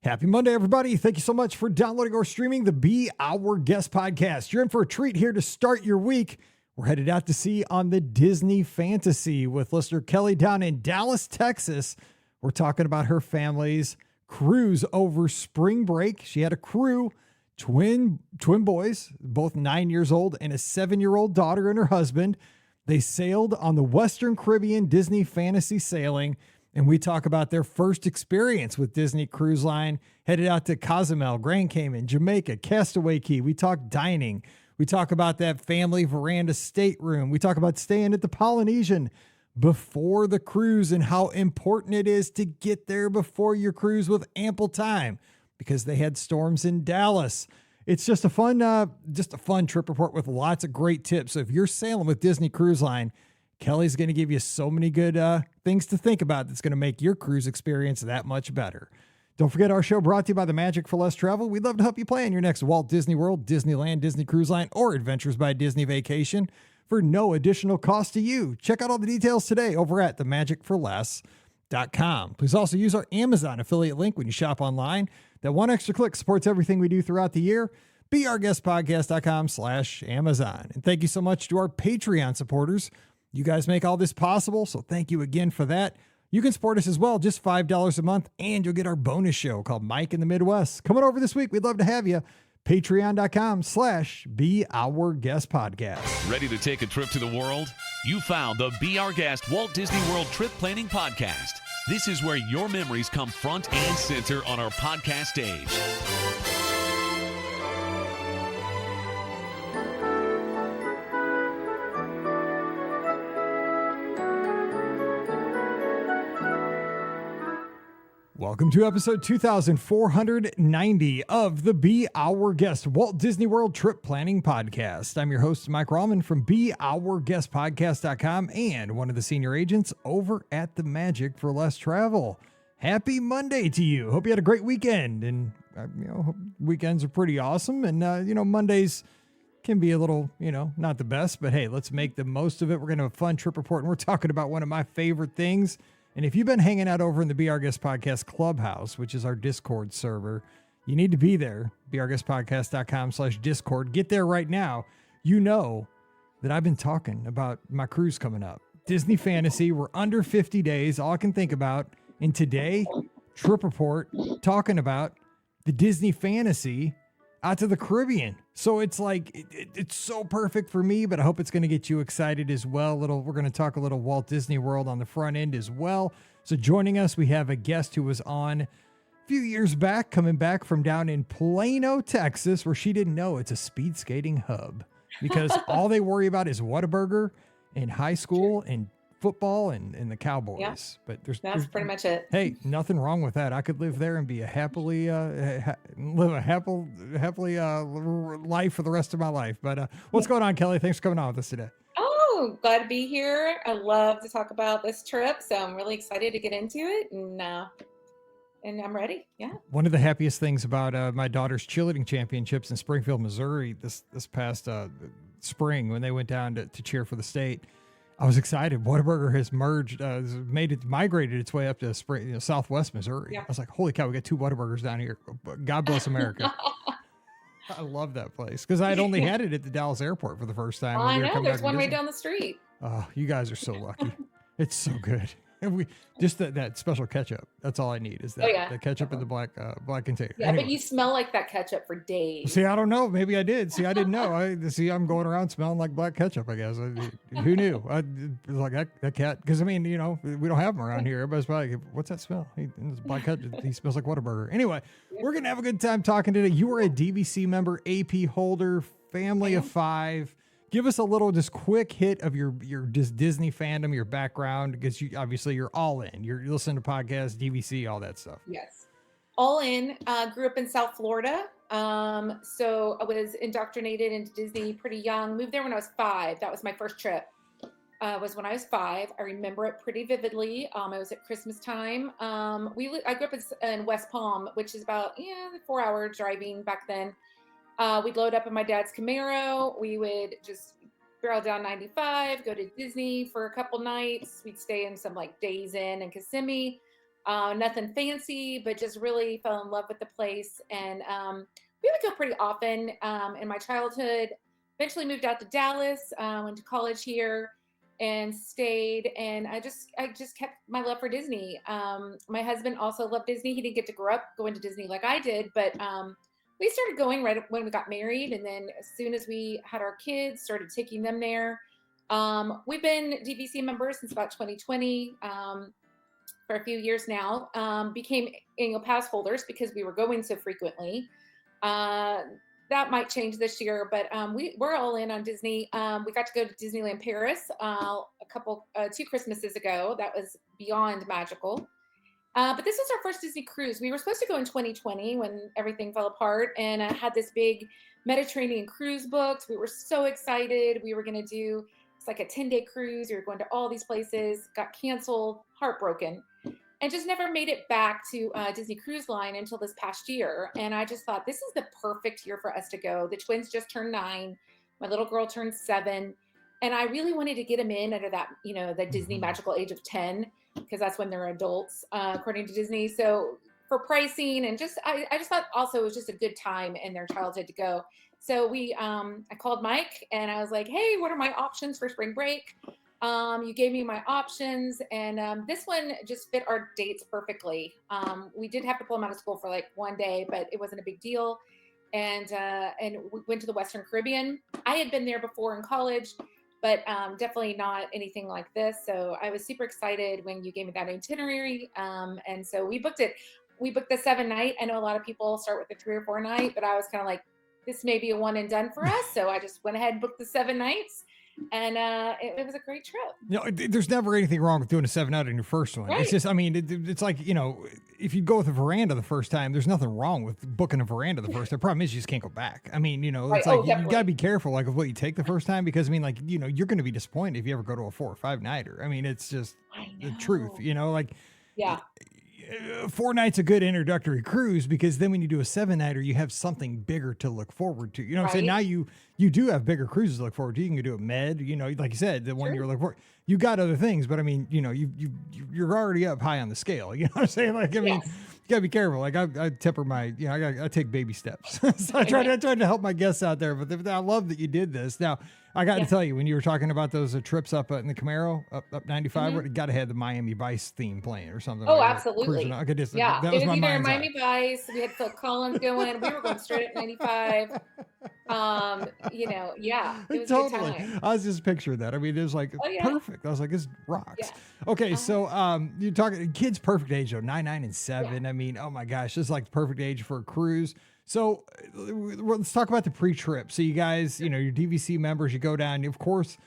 Happy Monday, everybody. Thank you so much for downloading or streaming the Be Our Guest podcast. You're in for a treat here to start your week. We're headed out to sea on the Disney Fantasy with listener Kelly down in Dallas, Texas. We're talking about her family's cruise over spring break. She had a crew, twin boys, both 9 years old, and a 7-year-old daughter and her husband. They sailed on the Western Caribbean Disney Fantasy Sailing. And we talk about their first experience with Disney Cruise Line, headed out to Cozumel, Grand Cayman, Jamaica, Castaway Cay. We talk dining. We talk about that family veranda stateroom. We talk about staying at the Polynesian before the cruise and how important it is to get there before your cruise with ample time because they had storms in Dallas. It's just a fun trip report with lots of great tips. So if you're sailing with Disney Cruise Line, Kelly's going to give you so many good things to think about that's going to make your cruise experience that much better. Don't forget our show brought to you by the Magic for Less Travel. We'd love to help you plan your next Walt Disney World, Disneyland, Disney Cruise Line, or Adventures by Disney vacation for no additional cost to you. Check out all the details today over at themagicforless.com. Please also use our Amazon affiliate link when you shop online. That one extra click supports everything we do throughout the year. beourguestpodcast.com/Amazon. And thank you so much to our Patreon supporters. You guys make all this possible, so thank you again for that. You can support us as well, just $5 a month, and you'll get our bonus show called Mike in the Midwest. Coming over this week, we'd love to have you. Patreon.com/BeOurGuestPodcast. Ready to take a trip to the world? You found the Be Our Guest Walt Disney World Trip Planning Podcast. This is where your memories come front and center on our podcast stage. Welcome to episode 2490 of the Be Our Guest Walt Disney World Trip Planning Podcast. I'm your host, Mike Rallman from BeOurGuestPodcast.com and one of the senior agents over at the Magic for Less Travel. Happy Monday to you. Hope you had a great weekend. And, weekends are pretty awesome. And, Mondays can be a little, not the best. But, hey, let's make the most of it. We're going to have a fun trip report. And we're talking about one of my favorite things. And if you've been hanging out over in the Be Our Guest Podcast Clubhouse, which is our Discord server, you need to be there. beourguestpodcast.com/Discord. Get there right now. You know that I've been talking about my cruise coming up. Disney Fantasy. We're under 50 days. All I can think about. And today, trip report talking about the Disney Fantasy out to the Caribbean. So it's like, it's so perfect for me, but I hope it's going to get you excited as well. We're going to talk a little Walt Disney World on the front end as well. So joining us, we have a guest who was on a few years back, coming back from down in Plano, Texas, where she didn't know it's a speed skating hub because all they worry about is Whataburger in high school and football and the Cowboys. Yeah, but that's pretty much it. Hey, nothing wrong with that. I could live there and be live a happily life for the rest of my life. But what's going on, Kelly? Thanks for coming on with us today. Oh, glad to be here. I love to talk about this trip, so I'm really excited to get into it, and I'm ready. Yeah. One of the happiest things about my daughter's cheerleading championships in Springfield, Missouri, this past spring when they went down to cheer for the state. I was excited. Whataburger has migrated its way up to Southwest Missouri. Yeah. I was like, holy cow, we got 2 Whataburgers down here. God bless America. I love that place because I had only had it at the Dallas airport for the first time. I know. There's one right down the street. Oh, you guys are so lucky. It's so good. And we just that special ketchup. That's all I need is that the ketchup in the black container. Yeah, anyway. But you smell like that ketchup for days. See, I don't know. Maybe I did. See, I didn't know. I'm going around smelling like black ketchup, I guess. Who knew? I was like that cat. Because we don't have them around here. Everybody's probably like, what's that smell? It's black ketchup. He smells like Whataburger. Anyway, we're gonna have a good time talking today. You are a DVC member, AP holder, family of 5. Give us a little just quick hit of your just Disney fandom, your background, because you're all in. You're listening to podcasts, DVC, all that stuff. Yes. All in. Grew up in South Florida. So I was indoctrinated into Disney pretty young. Moved there when I was 5. That was my first trip. Was when I was 5. I remember it pretty vividly. It was at Christmas time. I grew up in West Palm, which is about 4-hour driving back then. We'd load up in my dad's Camaro. We would just barrel down 95, go to Disney for a couple nights. We'd stay in some Days Inn in Kissimmee. Nothing fancy, but just really fell in love with the place. And we would go pretty often in my childhood. Eventually moved out to Dallas, went to college here and stayed. And I just kept my love for Disney. My husband also loved Disney. He didn't get to grow up going to Disney like I did, but we started going right when we got married. And then as soon as we had our kids, started taking them there. We've been DVC members since about 2020. For a few years now, became annual pass holders because we were going so frequently. That might change this year, but we're all in on Disney. We got to go to Disneyland Paris two Christmases ago. That was beyond magical. But this was our first Disney cruise. We were supposed to go in 2020 when everything fell apart, and I had this big Mediterranean cruise booked. We were so excited. We were going to do, it's like a 10-day cruise. We were going to all these places, got canceled, heartbroken, and just never made it back to Disney Cruise Line until this past year. And I just thought, this is the perfect year for us to go. The twins just turned 9. My little girl turned 7. And I really wanted to get them in under that, the Disney magical age of 10, because that's when they're adults, according to Disney. So for pricing and I just thought also it was just a good time in their childhood to go. So I called Mike and I was like, hey, what are my options for spring break? You gave me my options, and this one just fit our dates perfectly. We did have to pull them out of school for like one day, but it wasn't a big deal. And we went to the Western Caribbean. I had been there before in college, but definitely not anything like this. So I was super excited when you gave me that itinerary. And so we booked it. We booked the 7-night. I know a lot of people start with the 3 or 4 night, but I was kind of like, this may be a one and done for us. So I just went ahead and booked the 7 nights. And it was a great trip. There's never anything wrong with doing a 7-night on your first one. Right. It's just, it's like, if you go with a veranda the first time, there's nothing wrong with booking a veranda the first time. The problem is you just can't go back. Right. It's like you got to be careful like of what you take the first time, because you're going to be disappointed if you ever go to a 4 or 5 nighter. It's just the truth, Yeah. 4 nights a good introductory cruise, because then when you do a 7-nighter, you have something bigger to look forward to. What I'm saying? Now you do have bigger cruises to look forward to. You can do a med, like you said, the one you're looking for. You got other things, but you're already up high on the scale. You know what I'm saying? You gotta be careful. Like I temper my, I take baby steps. So I tried to help my guests out there, but I love that you did this. Now I got to tell you, when you were talking about those trips up in the Camaro, up 95, you got to have the Miami Vice theme playing or something. Oh, like absolutely. That was it was my either mind's Miami Vice. We had Phil Collins going. We were going straight up 95. It was a good time. I was just picturing that. It was like perfect. I was like, this rocks. Yeah. Okay, so you're talking kids' perfect age though, 9, 9, and 7. Yeah. Oh my gosh, this is like the perfect age for a cruise. So let's talk about the pre-trip. So you guys, your DVC members, you go down. Of course,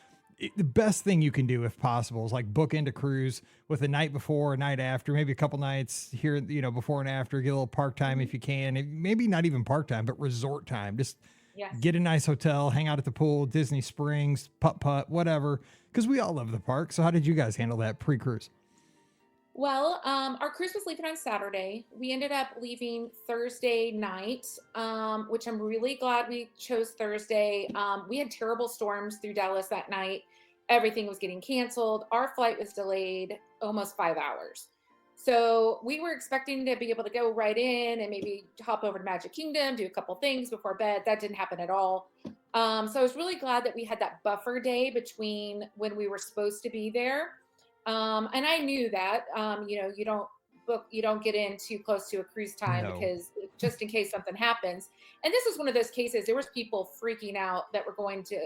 the best thing you can do, if possible, is like book into cruise with a night before, a night after, maybe a couple nights here, before and after. Get a little park time if you can. Maybe not even park time, but resort time. Just get a nice hotel, hang out at the pool, Disney Springs, putt, whatever. Because we all love the park. So how did you guys handle that pre-cruise? Well, our cruise was leaving on Saturday. We ended up leaving Thursday night, which I'm really glad we chose Thursday. We had terrible storms through Dallas that night. Everything was getting canceled. Our flight was delayed almost 5 hours. So we were expecting to be able to go right in and maybe hop over to Magic Kingdom, do a couple things before bed. That didn't happen at all. So I was really glad that we had that buffer day between when we were supposed to be there. And I knew that, you don't get in too close to a cruise time because just in case something happens. And this is one of those cases, there was people freaking out that were going to,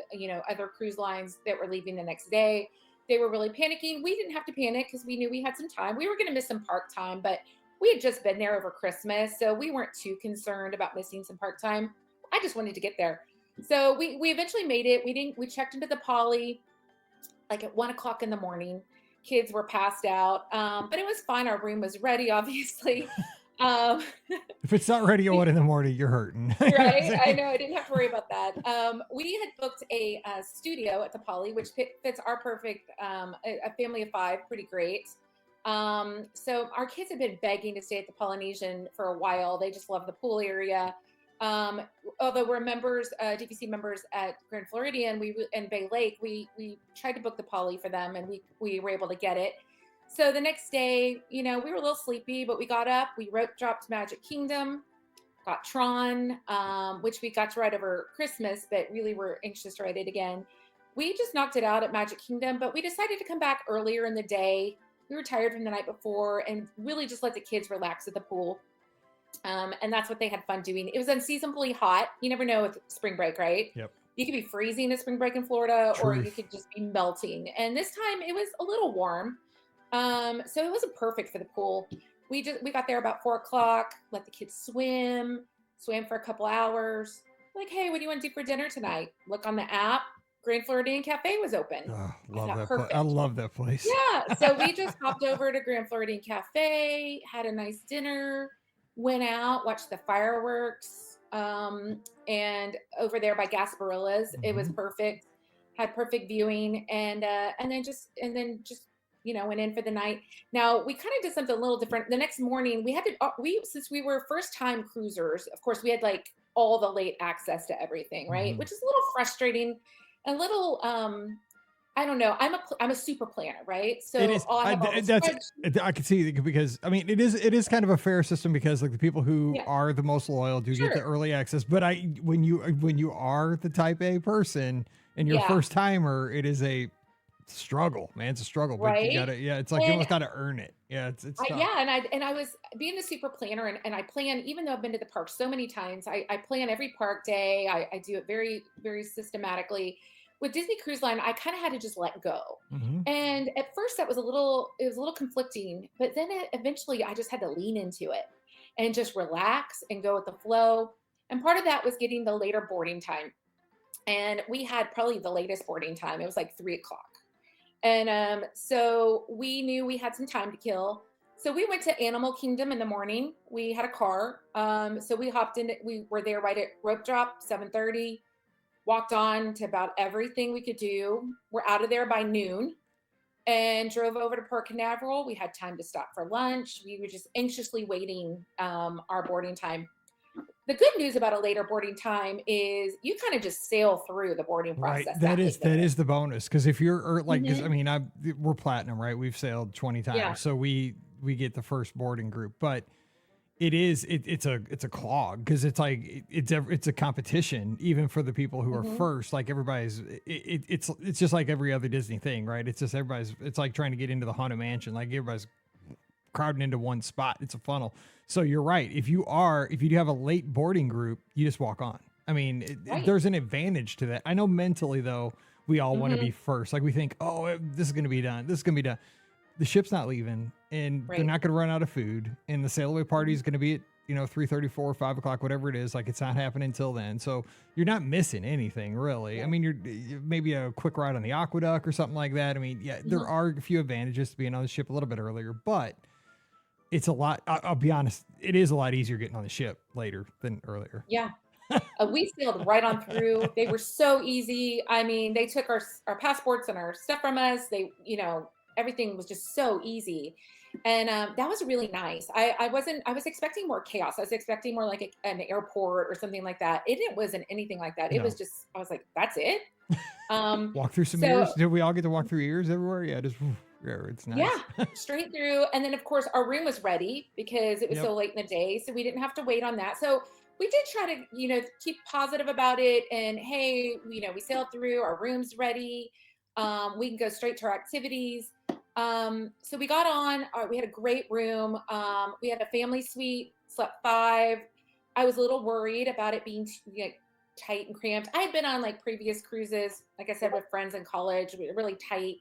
other cruise lines that were leaving the next day. They were really panicking. We didn't have to panic because we knew we had some time. We were going to miss some park time, but we had just been there over Christmas. So we weren't too concerned about missing some park time. I just wanted to get there. So we eventually made it. We checked into the Poly like at 1:00 in the morning. Kids were passed out, but it was fine. Our room was ready, obviously. If it's not ready at 1 a.m, you're hurting. Right? I know. I didn't have to worry about that. We had booked a studio at the Poly, which fits our perfect, a family of 5, pretty great. So our kids have been begging to stay at the Polynesian for a while. They just love the pool area. Although we're members, DVC members at Grand Floridian, and Bay Lake, we tried to book the Poly for them, and we were able to get it. So the next day, we were a little sleepy, but we got up, we rope dropped Magic Kingdom, got Tron, which we got to ride over Christmas, but really we're anxious to ride it again. We just knocked it out at Magic Kingdom, but we decided to come back earlier in the day. We were tired from the night before and really just let the kids relax at the pool. And that's what they had fun doing. It was unseasonably hot. You never know with spring break, right? Yep. You could be freezing at spring break in Florida, or Truth. you could just be melting. And this time it was a little warm. So it wasn't perfect for the pool. We got there about 4:00, let the kids swam for a couple hours. Like, hey, what do you want to do for dinner tonight? Look on the app. Grand Floridian Cafe was open. Oh, love that. Perfect. I love that place. Yeah. So we just hopped over to Grand Floridian Cafe, had a nice dinner, went out, watched the fireworks, and over there by Gasparilla's, it was perfect. Had perfect viewing, and then just went in for the night. Now we kind of did something a little different. The next morning we had to since we were first time cruisers, of course we had like all the late access to everything, right? Which is a little frustrating, a little I don't know. I'm a super planner, right? So it is. I can see, because I mean it is kind of a fair system, because like the people who are the most loyal do get the early access. But when you are the type A person and you're a first timer, it is a struggle, man. It's a struggle, but right? you gotta, it's like you almost gotta earn it. Yeah, it's tough. And I was being a super planner, and I plan, even though I've been to the park so many times, I plan every park day. I do it very, very systematically. With Disney Cruise Line, I kind of had to just let go. And at first it was a little conflicting, but then eventually I just had to lean into it and just relax and go with the flow. And part of that was getting the later boarding time. And we had probably the latest boarding time. It was like 3:00. And so we knew we had some time to kill. So we went to Animal Kingdom in the morning. We had a car. So we hopped in. We were there right at rope drop, 7:30. Walked on to about everything we could do. We're out of there by noon and drove over to Port Canaveral. We had time to stop for lunch. We were just anxiously waiting our boarding time. The good news about a later boarding time is you kind of just sail through the boarding process. Right. That is the bonus. Because if you're like, cause, I mean, we're platinum, right? We've sailed 20 times. So we get the first boarding group, but it's a clog, because it's like it's a competition even for the people who are first. Like everybody's it's just like every other Disney thing, right? It's just it's like trying to get into the Haunted Mansion. Like everybody's crowding into one spot. It's a funnel. So you're right. If you do have a late boarding group, you just walk on. I mean, there's an advantage to that. I know mentally though, we all want to be first. Like we think, oh, this is going to be done. This is going to be done. The ship's not leaving, and they're not going to run out of food, and the sail away party is going to be at 3:34, 5 o'clock, whatever it is. Like it's not happening until then, so you're not missing anything really. I mean, you're maybe a quick ride on the aqueduct or something like that. I mean, there are a few advantages to being on the ship a little bit earlier, but it's a lot. I'll be honest, it is a lot easier getting on the ship later than earlier. Yeah. We sailed right on through. They were so easy. I mean, they took our passports and our stuff from us. They, everything was just so easy. And that was really nice. I was expecting more chaos. I was expecting more like an airport or something like that. It wasn't anything like that. It was just, I was like, that's it. Walk through some ears. Did we all get to walk through ears everywhere? Yeah, it's nice. Yeah, straight through. And then of course our room was ready because it was so late in the day. So we didn't have to wait on that. So we did try to, keep positive about it. And hey, we sailed through, our room's ready. We can go straight to our activities. So we got on, we had a great room. We had a family suite, slept 5. I was a little worried about it being tight and cramped. I had been on like previous cruises, like I said, with friends in college, really tight,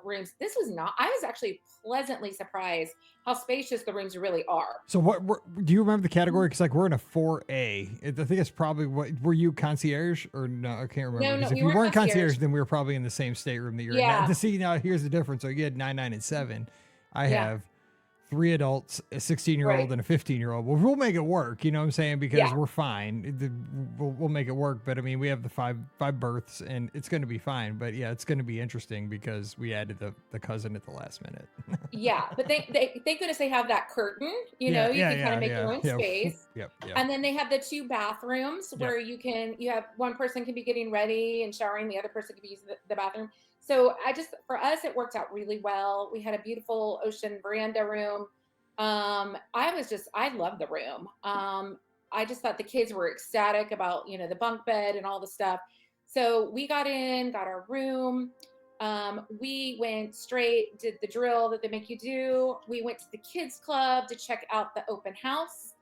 rooms. This was not. I was actually pleasantly surprised how spacious the rooms really are. So what do you remember the category? Because like we're in a 4A. I think it's probably were you concierge or no? I can't remember. No, if you weren't concierge, then we were probably in the same stateroom that you're in. Now, to see now, here's the difference. So you had 9, 9, and 7. I have 3 adults, a 16-year-old, and a 15-year-old. Well, we'll make it work. You know what I'm saying? Because we're fine. We'll make it work. But I mean, we have the five berths, and it's going to be fine. But yeah, it's going to be interesting because we added the cousin at the last minute. But thank goodness they have that curtain. You can kind of make your own space. Yep. And then they have the 2 bathrooms where you have one person can be getting ready and showering, the other person can be using the bathroom. So for us, it worked out really well. We had a beautiful ocean veranda room. I loved the room. I just thought the kids were ecstatic about, the bunk bed and all the stuff. So we got our room. We went straight, did the drill that they make you do. We went to the kids club to check out the open house.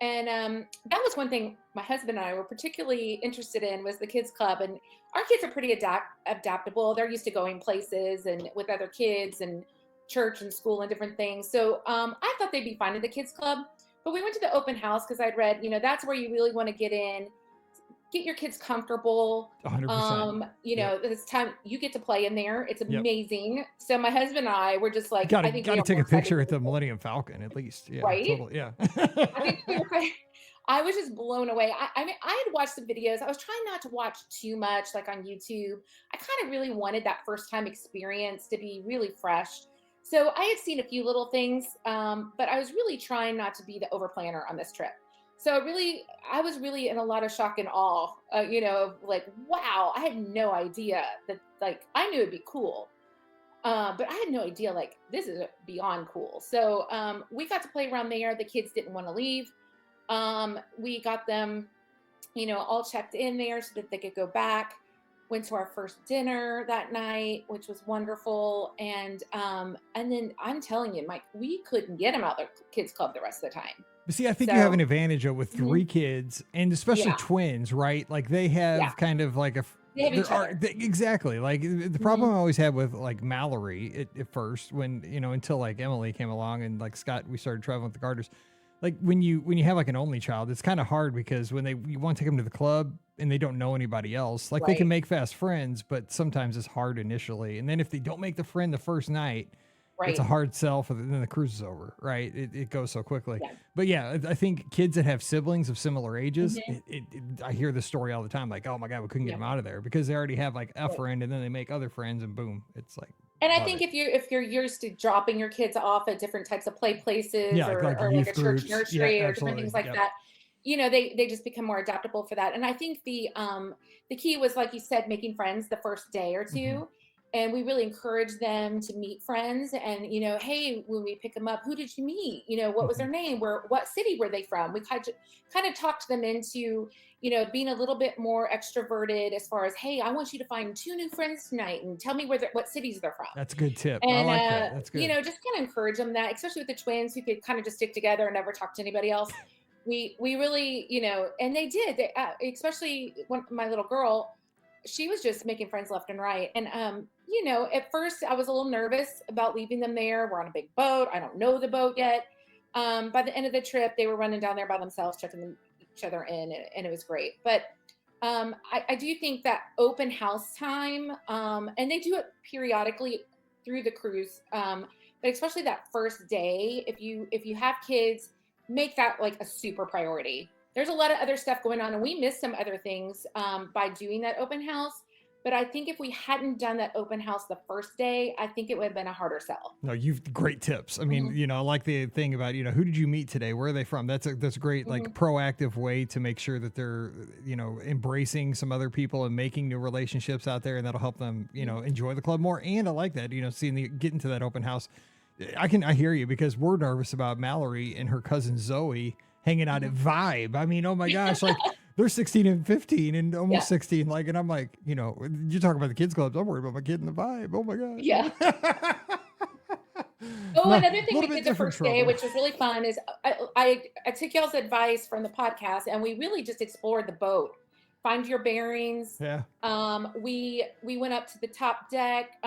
And that was one thing my husband and I were particularly interested in, was the kids club. And our kids are pretty adaptable. They're used to going places and with other kids and church and school and different things. So I thought they'd be fine at the kids club. But we went to the open house because I'd read, that's where you really want to get your kids comfortable. 100%. This time you get to play in there. It's amazing. So my husband and I were just like, I think got to take a picture at the Millennium Falcon at least. Yeah, right? Totally, yeah. I was just blown away. I mean, I had watched some videos. I was trying not to watch too much, like on YouTube. I kind of really wanted that first time experience to be really fresh. So I had seen a few little things, but I was really trying not to be the over planner on this trip. So I was really in a lot of shock and awe, like, wow, I had no idea that, like, I knew it'd be cool. But I had no idea, like, this is beyond cool. So we got to play around there. The kids didn't want to leave. We got them, all checked in there so that they could go back. Went to our first dinner that night, which was wonderful. And then I'm telling you, Mike, we couldn't get them out of the kids club the rest of the time. But see, I think you have an advantage with 3 kids, and especially twins, right? Like they have kind of like exactly. Like the problem I always had with like Mallory at first, when until like Emily came along and like Scott, we started traveling with the Carters. Like when you have like an only child, it's kind of hard because when you want to take them to the club and they don't know anybody else, like they can make fast friends, but sometimes it's hard initially. And then if they don't make the friend the first night, it's a hard sell then the cruise is over, right? It goes so quickly. Yeah. But yeah, I think kids that have siblings of similar ages, I hear this story all the time, like, oh my God, we couldn't get them out of there because they already have like a friend and then they make other friends and boom, it's like. And I think if you're used to dropping your kids off at different types of play places or like a church nursery or different things like that, they just become more adaptable for that. And I think the key was, like you said, making friends the first day or two. And we really encourage them to meet friends and, hey, when we pick them up, who did you meet? What was their name? What city were they from? We kind of talked them into, being a little bit more extroverted as far as, hey, I want you to find 2 new friends tonight and tell me what cities they're from. That's a good tip. And, I like that. That's good. Just kind of encourage them that, especially with the twins who could kind of just stick together and never talk to anybody else. We really, and they did, especially when my little girl, she was just making friends left and right. And, at first I was a little nervous about leaving them there. We're on a big boat. I don't know the boat yet. By the end of the trip, they were running down there by themselves, checking each other in, and it was great. But I do think that open house time, and they do it periodically through the cruise, but especially that first day, if you have kids, make that like a super priority. There's a lot of other stuff going on, and we missed some other things by doing that open house. But I think if we hadn't done that open house the first day, I think it would have been a harder sell. No, you've great tips. I mean, I like the thing about, who did you meet today? Where are they from? That's a great, like proactive way to make sure that they're, embracing some other people and making new relationships out there. And that'll help them, enjoy the club more. And I like that, getting to that open house. I hear you because we're nervous about Mallory and her cousin Zoe hanging out at Vibe. I mean, oh my gosh, like they're 16 and 15 and almost 16. Like, and I'm like, you talk about the kids clubs. I'm worried about my kid in the Vibe. Oh my gosh. Yeah. Another thing we did the first day, which was really fun, is I took y'all's advice from the podcast, and we really just explored the boat. Find your bearings. Yeah. We went up to the top deck.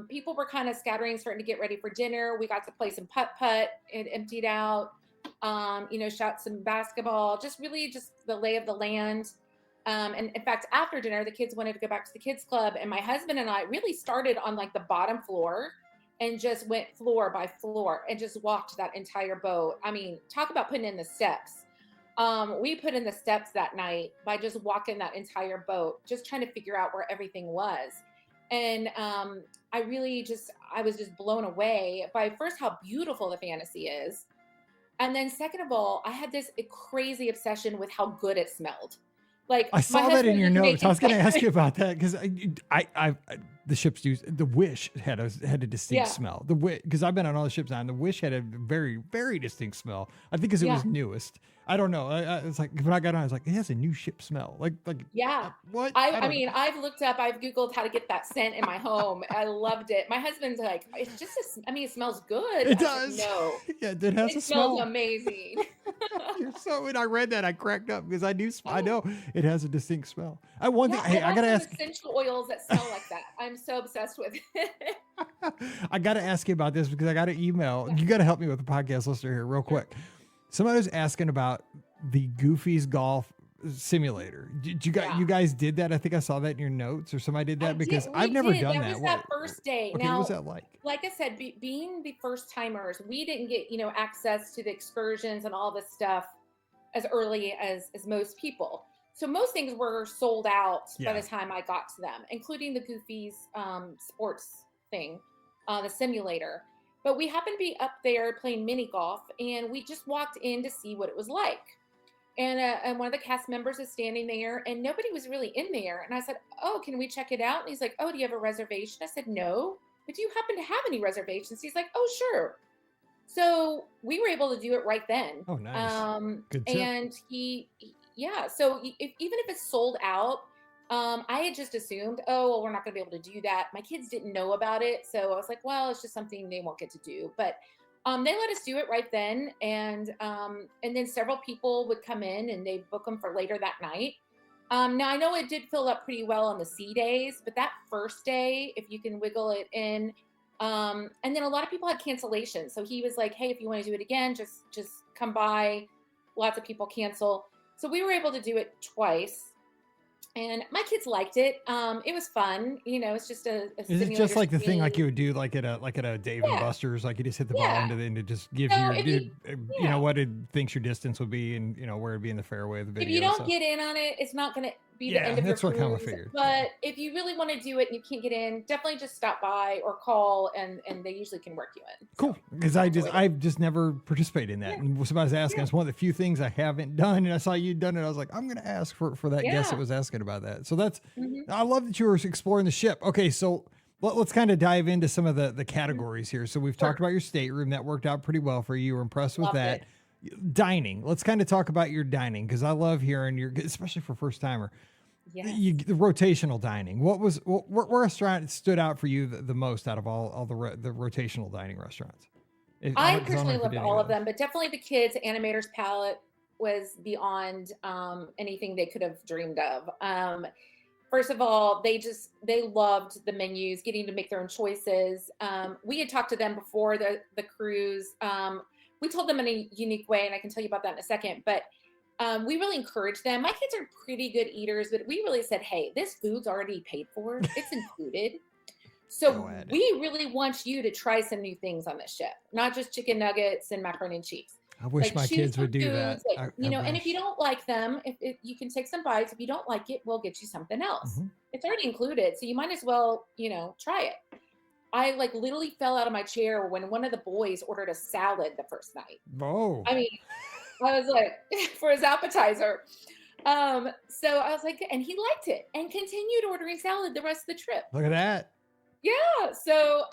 People were kind of scattering, starting to get ready for dinner. We got to play some putt-putt. It emptied out. Shot some basketball, just the lay of the land. And in fact, after dinner, the kids wanted to go back to the kids club, and my husband and I really started on like the bottom floor and just went floor by floor and just walked that entire boat. I mean, talk about putting in the steps. We put in the steps that night by just walking that entire boat, just trying to figure out where everything was. And I was just blown away by first how beautiful the Fantasy is. And then second of all, I had this crazy obsession with how good it smelled. Like I saw that in your notes. I was going to ask you about that because the ships do. The Wish had a distinct smell. The Wish, because I've been on all the ships now, and the Wish had a very, very distinct smell. I think because it was newest. I don't know. It's like when I got on, I was like, it has a new ship smell. Like what? I mean, I've looked up, I've Googled how to get that scent in my home. I loved it. My husband's like, it's just, it smells good. It does. Like, no. Yeah, it has a smell. It smells amazing. When I read that, I cracked up because I know it has a distinct smell. I gotta ask. Essential oils that smell like that. I'm so obsessed with it. I gotta ask you about this because I got an email. You gotta help me with the podcast listener here, real quick. Somebody was asking about the Goofy's Golf Simulator. Did you guys did that? I think I saw that in your notes, or somebody did that because I've never done that. That was that first day. Okay, now, what was that like? Like I said, being the first timers, we didn't get access to the excursions and all this stuff as early as most people. So most things were sold out by the time I got to them, including the Goofy's sports thing, the simulator. But we happened to be up there playing mini golf, and we just walked in to see what it was like. And one of the cast members is standing there, and nobody was really in there. And I said, "Oh, can we check it out?" And he's like, "Oh, do you have a reservation?" I said, "No, but do you happen to have any reservations?" He's like, "Oh, sure." So we were able to do it right then. Oh, nice. Good tip. And so even if it's sold out, I had just assumed, oh, well, we're not going to be able to do that. My kids didn't know about it. So I was like, well, it's just something they won't get to do. But they let us do it right then. And then several people would come in and they book them for later that night. Now, I know it did fill up pretty well on the C days, but that first day, if you can wiggle it in, and then a lot of people had cancellations. So he was like, hey, if you want to do it again, just come by. Lots of people cancel. So we were able to do it twice. And my kids liked it. It was fun. It's just a Is it just like the thing like you would do like at a Dave and Buster's, like you just hit the ball into the, and it just gives you what it thinks your distance would be and where it'd be in the fairway of the video. If you don't get in on it, it's not going to be the end of your cruise. That's what I figured. But if you really want to do it and you can't get in, definitely just stop by or call, and they usually can work you in. Cool, because I've just never participated in that. And somebody's asking, it's one of the few things I haven't done, and I saw you'd done it. I was like, I'm going to ask for that guest that was asking about that. So that's I love that you were exploring the ship. Okay, so let's kind of dive into some of the categories here. So we've talked about your stateroom. That worked out pretty well for you. You were impressed with that. Dining. Let's kind of talk about your dining, because I love hearing especially for first timer. Yes. The rotational dining. What restaurant stood out for you the most out of all the rotational dining restaurants? I personally loved all of them, but definitely the kids' animators palette was beyond anything they could have dreamed of. First of all, they loved the menus, getting to make their own choices. We had talked to them before the cruise. We told them in a unique way, and I can tell you about that in a second, but we really encouraged them. My kids are pretty good eaters, but we really said, hey, this food's already paid for. It's included. So we really want you to try some new things on this ship, not just chicken nuggets and macaroni and cheese. I wish my kids would do that. And if you don't like them, if you can take some bites. If you don't like it, we'll get you something else. Mm-hmm. It's already included. So you might as well, try it. I literally fell out of my chair when one of the boys ordered a salad the first night. Oh. I mean, I was like, for his appetizer. So I was like, and he liked it and continued ordering salad the rest of the trip. Look at that. Yeah. So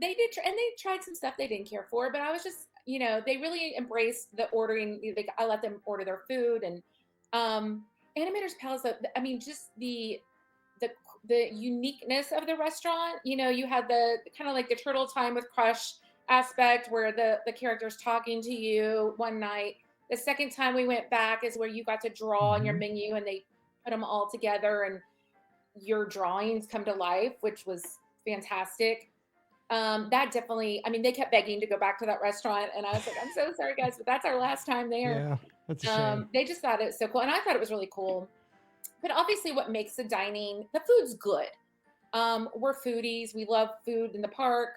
they did, and they tried some stuff they didn't care for, but I was just, they really embraced the ordering. I let them order their food, and Animators Palace. I mean, just the uniqueness of the restaurant. You had the kind of like the turtle time with Crush aspect where the character's talking to you one night. The second time we went back is where you got to draw on your menu, and they put them all together and your drawings come to life, which was fantastic. That definitely, they kept begging to go back to that restaurant, and I was like, I'm so sorry guys, but that's our last time there. Yeah, that's a shame. They just thought it was so cool, and I thought it was really cool. But obviously what makes the dining, the food's good. We're foodies. We love food in the park.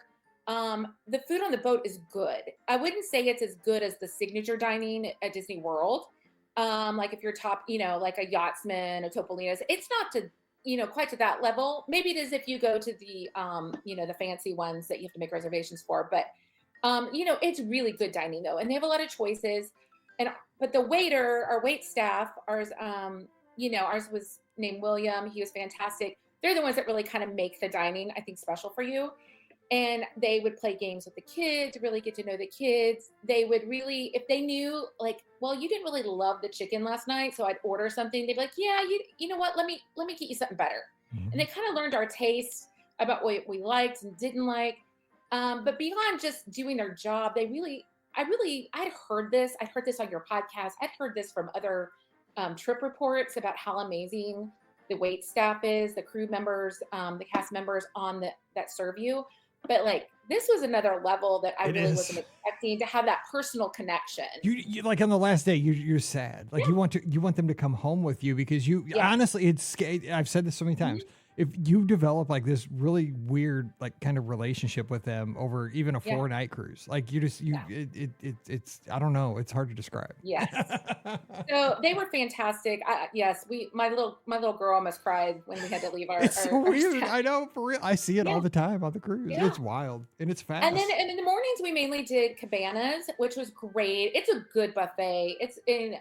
The food on the boat is good. I wouldn't say it's as good as the signature dining at Disney World. Like if you're top, like a Yachtsman, a Topolino's, it's not to, quite to that level. Maybe it is if you go to the, the fancy ones that you have to make reservations for, but, it's really good dining though. And they have a lot of choices. But the waiter, our wait staff, ours was named William. He was fantastic. they're the ones that really kind of make the dining, I think, special for you. And they would play games with the kids, really get to know the kids. They would really, if they knew, like, well, you didn't really love the chicken last night, so I'd order something. They'd be like, yeah, you know what? Let me get you something better. Mhm. And they kind of learned our taste about what we liked and didn't like. But beyond just doing their job, I'd heard this. I'd heard this on your podcast. I'd heard this from other trip reports about how amazing the wait staff is, the crew members, the cast members that serve you. But like, this was another level that I really wasn't expecting, to have that personal connection. You like on the last day, you're sad. Like you want them to come home with you, because honestly, I've said this so many times. If you develop like this really weird, like kind of relationship with them over even a 4-night cruise, like it's, I don't know. It's hard to describe. Yes. So they were fantastic. Yes. My little girl almost cried when we had to leave our, it's so weird. I know, for real. I see it all the time on the cruise. Yeah. It's wild and it's fast. And then in the mornings, we mainly did cabanas, which was great. It's a good buffet. It's in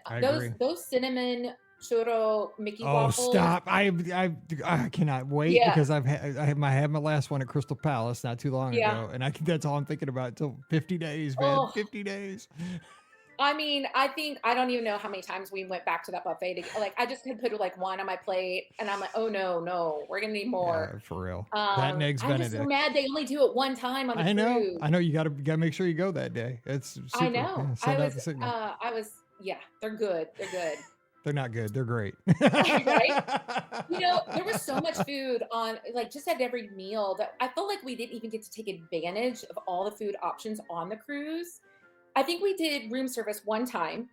those cinnamon churro Mickey waffles. Oh, stop. I cannot wait because I had my last one at Crystal Palace not too long ago. And that's all I'm thinking about until 50 days, man. 50 days. I mean, I don't even know how many times we went back to that buffet. I just had put like one on my plate and I'm like, oh no, we're going to need more. Yeah, for real. That and eggs Benedict. I'm just so mad they only do it one time on the cruise. I know. You got to make sure you go that day. It's super. I know. Yeah, they're good. They're good. They're not good. They're great. Right? There was so much food on, like, just at every meal that I felt like we didn't even get to take advantage of all the food options on the cruise. I think we did room service one time.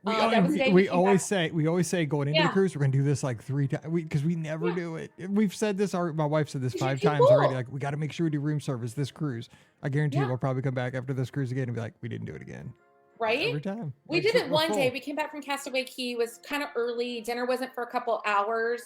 We always say going into the cruise, we're going to do this like 3 times because we never do it. We've said this, my wife said this 5 times already. Like, we got to make sure we do room service this cruise. I guarantee we'll probably come back after this cruise again and be like, we didn't do it again. Right? Every time. We did it one day. We came back from Castaway Cay. It was kind of early. Dinner wasn't for a couple hours.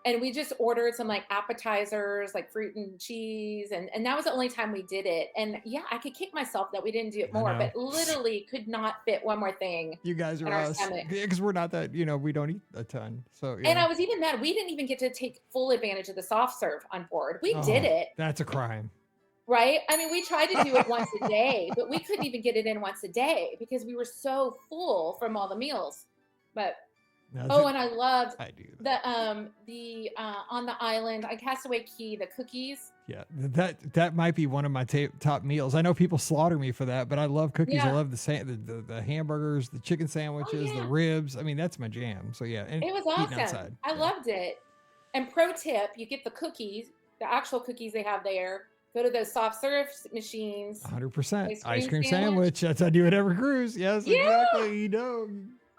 And we just ordered some like appetizers, like fruit and cheese. And that was the only time we did it. And yeah, I could kick myself that we didn't do it more, but literally could not fit one more thing. You guys are us. Because we're not that, we don't eat a ton. So And I was even mad. We didn't even get to take full advantage of the soft serve on board. We did it. That's a crime. Right? I mean, we tried to do it once a day, but we couldn't even get it in once a day because we were so full from all the meals. But and I loved the on the island on Castaway Cay, the cookies. Yeah, that might be one of my top meals. I know people slaughter me for that, but I love cookies. Yeah. I love the hamburgers, the chicken sandwiches, the ribs. I mean, that's my jam. So yeah, and it was awesome. I loved it. And pro tip, you get the cookies, the actual cookies they have there. Go to those soft serve machines. 100%. Ice cream sandwich. That's how I do it every cruise. Yes, exactly.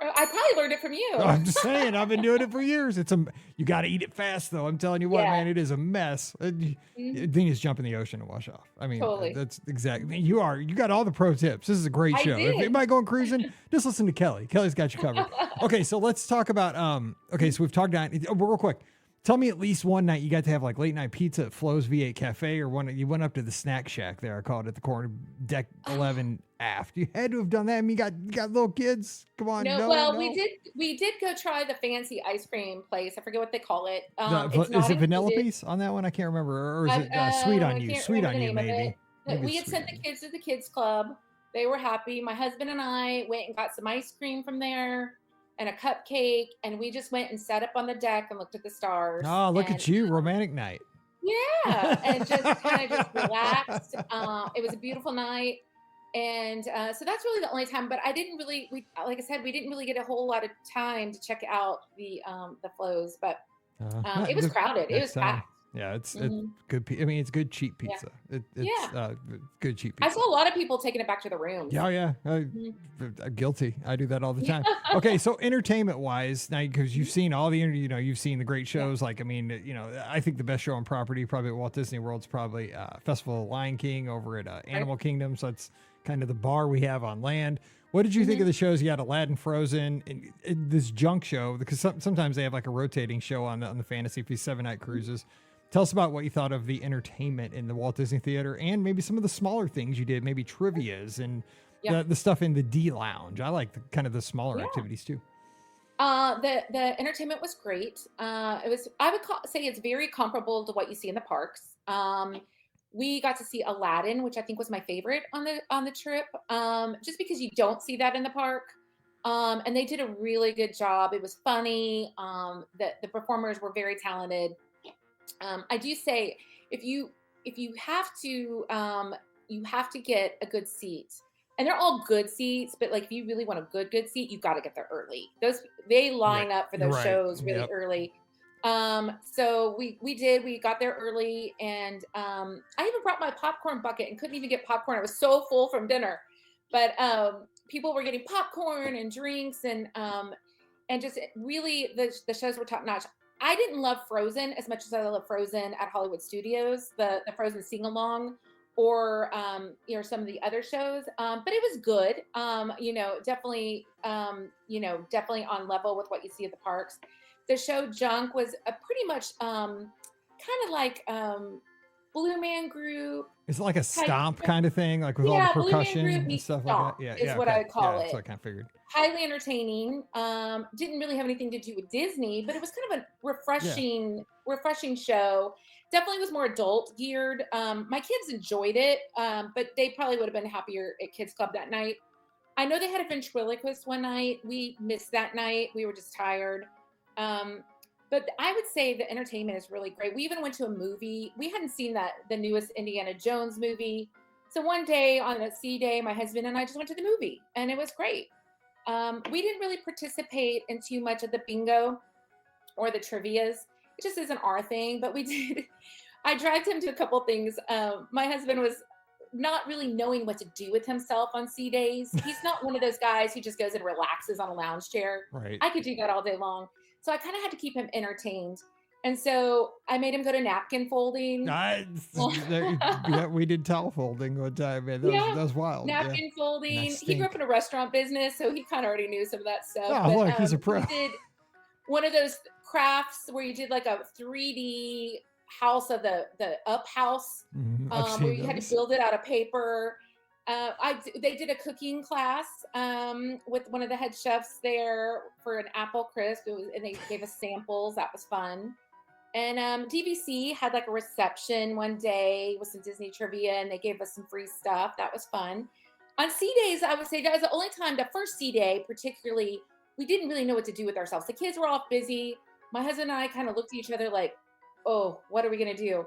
I probably learned it from you. I'm just saying. I've been doing it for years. You got to eat it fast, though. I'm telling you what, man, it is a mess. Then you just jump in the ocean and wash off. I mean, that's exactly. I mean, you got all the pro tips. This is a great show. If anybody going cruising, just listen to Kelly. Kelly's got you covered. Okay, so let's talk about. So we've talked about real quick. Tell me at least one night you got to have like late night pizza at Flo's V8 Cafe, or you went up to the snack shack there. I call it at the corner, deck 11 aft. You had to have done that. I mean, you got little kids. Come on. No. We did go try the fancy ice cream place. I forget what they call it. Is it vanilla piece on that one? I can't remember. Or is it sweet on you? Sweet on you, maybe. We had sent the kids to the kids club. They were happy. My husband and I went and got some ice cream from there and a cupcake, and we just went and sat up on the deck and looked at the stars. Oh, look at you, romantic night. Yeah, and just kind of just relaxed. It was a beautiful night, and so that's really the only time. But I didn't really, like I said, we didn't really get a whole lot of time to check out the flows, but it was crowded. It was packed. Yeah, it's good. I mean, it's good cheap pizza. It's good cheap pizza. I saw a lot of people taking it back to the rooms. Yeah. I'm guilty. I do that all the time. Okay, so entertainment wise, now because you've seen all the you've seen the great shows. Like, I mean, I think the best show on property probably at Walt Disney World's probably Festival of Lion King over at Animal Kingdom. So it's kind of the bar we have on land. What did you think of the shows? You had Aladdin, Frozen, and this junk show, because sometimes they have like a rotating show on the Fantasy Feast 7-night cruises. Tell us about what you thought of the entertainment in the Walt Disney Theater, and maybe some of the smaller things you did, maybe trivias and the stuff in the D Lounge. I like kind of the smaller activities too. The entertainment was great. I would say it's very comparable to what you see in the parks. We got to see Aladdin, which I think was my favorite on the trip, just because you don't see that in the park. And they did a really good job. It was funny. The performers were very talented. I do say if you you have to get a good seat. And they're all good seats, but like if you really want a good seat, you've got to get there early. They line up for those right. shows really Yep. early. So we got there early, and I even brought my popcorn bucket and couldn't even get popcorn. I was so full from dinner. But people were getting popcorn and drinks, and just really the shows were top notch. I didn't love Frozen as much as I love Frozen at Hollywood Studios, the Frozen sing along, or some of the other shows. But it was good. Definitely definitely on level with what you see at the parks. The show Junk was a pretty much kind of like Blue Man Group. Is it like a stomp kind of thing, like with all the Yeah, Blue Man percussion Group and meets stuff Stomp like that? Yeah, is what I would call That's it. what I kind of figured. Highly entertaining. Didn't really have anything to do with Disney, but it was kind of a refreshing show. Definitely was more adult geared. My kids enjoyed it, but they probably would have been happier at Kids Club that night. I know they had a ventriloquist one night. We missed that night. We were just tired. But I would say the entertainment is really great. We even went to a movie. We hadn't seen the newest Indiana Jones movie. So one day on a C day, my husband and I just went to the movie, and it was great. We didn't really participate in too much of the bingo or the trivias. It just isn't our thing, but we did. I dragged him to a couple things. My husband was not really knowing what to do with himself on C days. He's not one of those guys who just goes and relaxes on a lounge chair. Right. I could do that all day long. So I kind of had to keep him entertained. And so I made him go to napkin folding. We did towel folding one time, man. That was wild. Napkin folding. Nice He grew up in a restaurant business, so he kind of already knew some of that stuff. Oh, look, he's a pro. He did one of those crafts where you did like a 3D house of the up house, where you had to build it out of paper. They did a cooking class with one of the head chefs there for an apple crisp. And they gave us samples. That was fun. And DVC had like a reception one day with some Disney trivia, and they gave us some free stuff. That was fun. On C days, I would say that was the only time, the first C day particularly, we didn't really know what to do with ourselves. The kids were all busy. My husband and I kind of looked at each other like, oh, what are we going to do?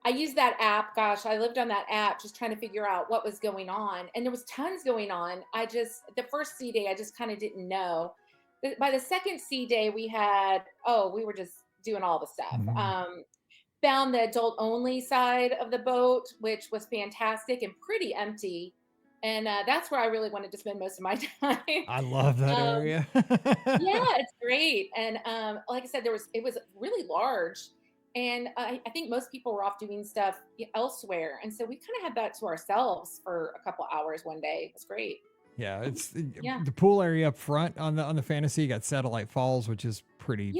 I used that app. Gosh, I lived on that app just trying to figure out what was going on. And there was tons going on. The first C day, I just kind of didn't know. By the second C day, we were just doing all the stuff. Found the adult only side of the boat, which was fantastic and pretty empty. And that's where I really wanted to spend most of my time. I love that area. Yeah, it's great. And like I said, it was really large. And I think most people were off doing stuff elsewhere. And so we kind of had that to ourselves for a couple hours one day. It was great. Yeah, it's the pool area up front on the Fantasy. You got Satellite Falls, which is pretty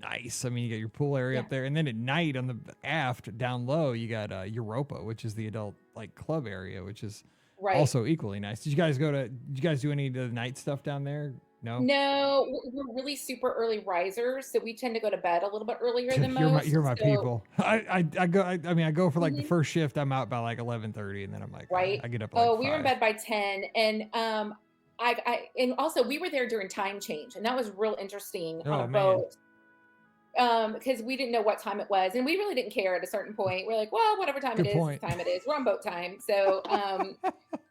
nice. I mean, you got your pool area up there, and then at night on the aft down low, you got Europa, which is the adult like club area, which is also equally nice. Did you guys do any of the night stuff down there? No, we're really super early risers, so we tend to go to bed a little bit earlier than most. You're my people. I go for like the first shift. I'm out by like 11:30, and then I'm like, I get up. Like we were in bed by 10, and and also we were there during time change, and that was real interesting on a boat. Because we didn't know what time it was, and we really didn't care at a certain point. We're like, well, whatever time it is, we're on boat time. So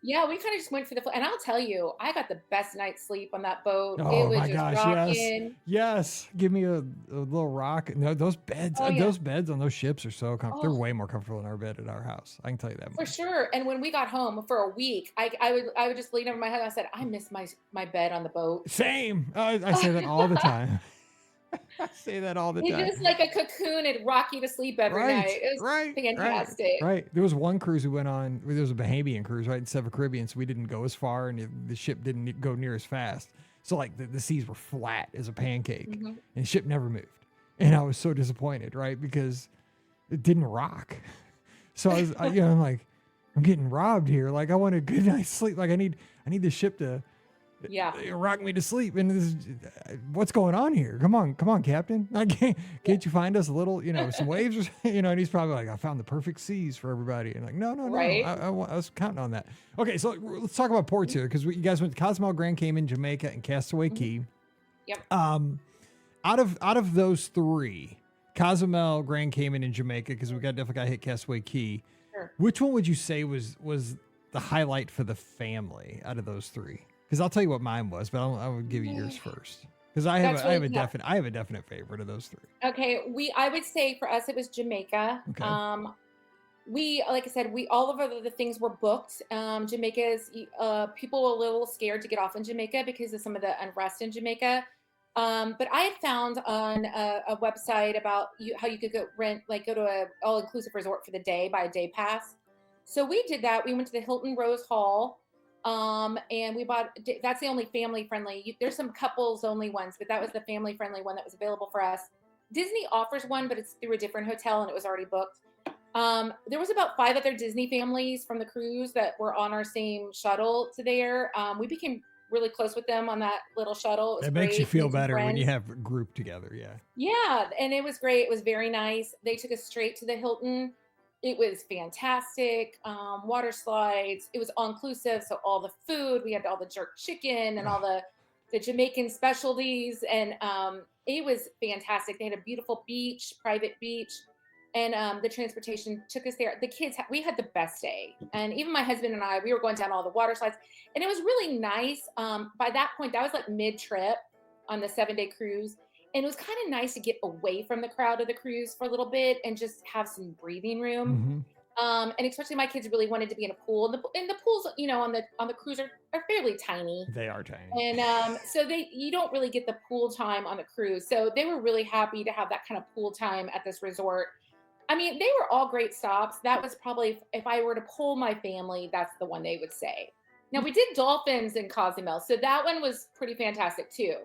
we kind of just went for the flow. And I'll tell you, I got the best night's sleep on that boat. Oh, it was my just gosh, rocking. Yes. Give me a little rock. No, those beds, those beds on those ships are so comfortable. They're way more comfortable than our bed at our house. I can tell you that for sure. And when we got home for a week, I would just lean over my head. I said, I miss my bed on the boat. Same. I say that all the time. I say that all the time. It's just like a cocoon. It'd rock you to sleep every night. It was fantastic. Right. There was one cruise we went on. There was a Bahamian cruise, right, in Seven Caribbean. So we didn't go as far, and the ship didn't go near as fast. So like the seas were flat as a pancake, and the ship never moved. And I was so disappointed, right, because it didn't rock. So I'm like, I'm getting robbed here. Like I want a good night's sleep. Like I need the ship to Yeah. It rocked me to sleep. And what's going on here? Come on, Captain. Can't you find us a little, some waves or and he's probably like, I found the perfect seas for everybody. And like, no. Right. I was counting on that. Okay. So let's talk about ports here. Cause you guys went to Cozumel, Grand Cayman, Jamaica, and Castaway Key. Yep. Out of those three, Cozumel, Grand Cayman, and Jamaica, because we definitely got to hit Castaway Key. Sure. Which one would you say was the highlight for the family out of those three? Because I'll tell you what mine was, but I will give you yours first. Because I have a definite favorite of those three. Okay, I would say for us it was Jamaica. Okay. We, like I said, all of the things were booked. Jamaica's people were a little scared to get off in Jamaica because of some of the unrest in Jamaica. But I had found on a website about how you could go to a all-inclusive resort for the day, buy a day pass. So we did that. We went to the Hilton Rose Hall. And we bought, that's the only family friendly. There's some couples only ones, but that was the family friendly one that was available for us. Disney offers one, but it's through a different hotel and it was already booked. There was about 5 other Disney families from the cruise that were on our same shuttle to there. We became really close with them on that little shuttle. It makes you feel better when you have a group together. Yeah. Yeah. And it was great. It was very nice. They took us straight to the Hilton. It was fantastic. Water slides. It was all inclusive. So all the food, we had all the jerk chicken and all the Jamaican specialties. And it was fantastic. They had a beautiful beach, private beach. And the transportation took us there. The kids, we had the best day. And even my husband and I, we were going down all the water slides. And it was really nice. By that point, that was like mid-trip on the 7-day cruise. And it was kind of nice to get away from the crowd of the cruise for a little bit and just have some breathing room. And especially my kids really wanted to be in a pool. And the pools, on the cruise are fairly tiny. They are tiny. And so you don't really get the pool time on the cruise. So they were really happy to have that kind of pool time at this resort. I mean, they were all great stops. That was probably, if I were to poll my family, that's the one they would say. Now, we did dolphins in Cozumel. So that one was pretty fantastic too.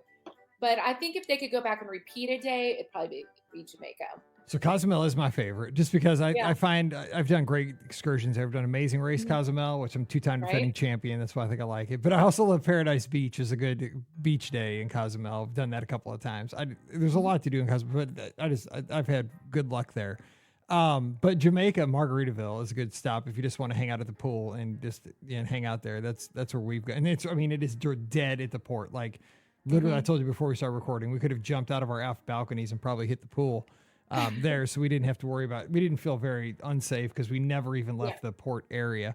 But I think if they could go back and repeat a day, it'd probably be Jamaica. So Cozumel is my favorite, just because I find I've done great excursions. I've done Amazing Race Cozumel, which I'm 2-time defending champion. That's why I think I like it. But I also love Paradise Beach as a good beach day in Cozumel. I've done that a couple of times. There's a lot to do in Cozumel, but I've had good luck there. But Jamaica, Margaritaville is a good stop if you just want to hang out at the pool and just hang out there. That's where we've got, and it is dead at the port. Like literally, I told you before we started recording, we could have jumped out of our aft balconies and probably hit the pool there, so we didn't have to worry about. We didn't feel very unsafe because we never even left the port area.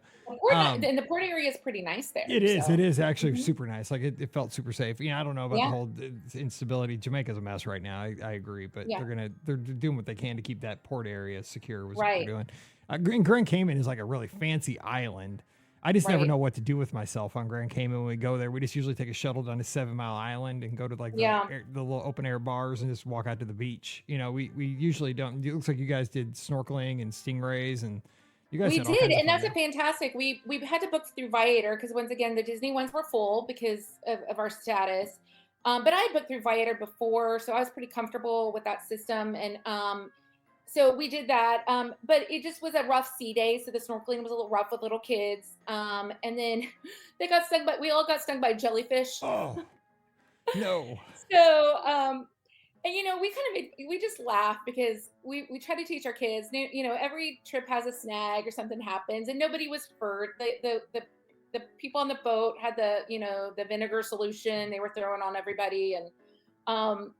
And the port area is pretty nice there. It is. It is actually super nice. Like it felt super safe. I don't know about the whole instability. Jamaica's a mess right now. I agree, but they're doing what they can to keep that port area secure. Was what they're doing. Grand Cayman is like a really fancy island. I just never know what to do with myself on Grand Cayman when we go there. We just usually take a shuttle down to 7 Mile Island and go to like the little open air bars and just walk out to the beach. We usually don't. It looks like you guys did snorkeling and stingrays and you guys. We did, and that's a fantastic. We had to book through Viator because once again the Disney ones were full because of our status. But I had booked through Viator before, so I was pretty comfortable with that system and. So we did that, but it just was a rough sea day. So the snorkeling was a little rough with little kids. And then we all got stung by jellyfish. Oh, no. So, and we just laugh because we try to teach our kids, every trip has a snag or something happens and nobody was hurt. The people on the boat had the vinegar solution they were throwing on everybody and,